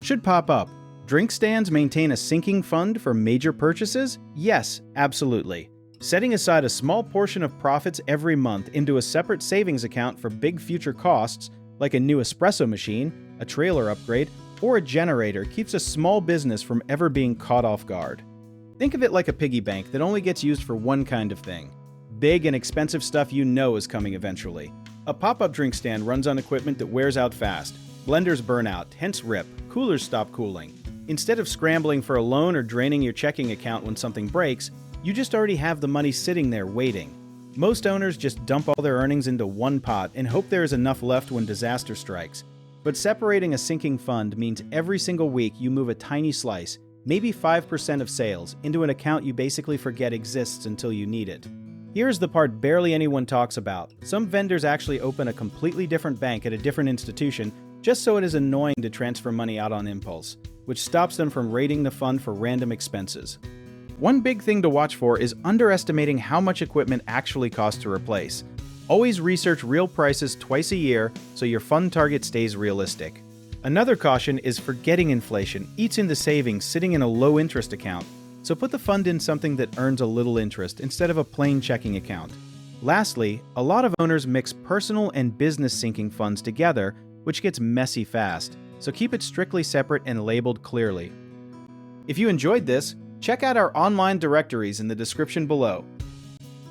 should pop up. Drink stands maintain a sinking fund for major purchases? Yes, absolutely. Setting aside a small portion of profits every month into a separate savings account for big future costs, like a new espresso machine, a trailer upgrade, or a generator, keeps a small business from ever being caught off guard. Think of it like a piggy bank that only gets used for one kind of thing. Big and expensive stuff you know is coming eventually. A pop-up drink stand runs on equipment that wears out fast. Blenders burn out, hence rip. Coolers stop cooling. Instead of scrambling for a loan or draining your checking account when something breaks, you just already have the money sitting there waiting. Most owners just dump all their earnings into one pot and hope there is enough left when disaster strikes. But separating a sinking fund means every single week you move a tiny slice, maybe 5% of sales, into an account you basically forget exists until you need it. Here's the part barely anyone talks about. Some vendors actually open a completely different bank at a different institution just so it is annoying to transfer money out on impulse, which stops them from raiding the fund for random expenses. One big thing to watch for is underestimating how much equipment actually costs to replace. Always research real prices twice a year so your fund target stays realistic. Another caution is forgetting inflation eats into savings sitting in a low-interest account, so put the fund in something that earns a little interest instead of a plain checking account. Lastly, a lot of owners mix personal and business sinking funds together, which gets messy fast, so keep it strictly separate and labeled clearly. If you enjoyed this, check out our online directories in the description below.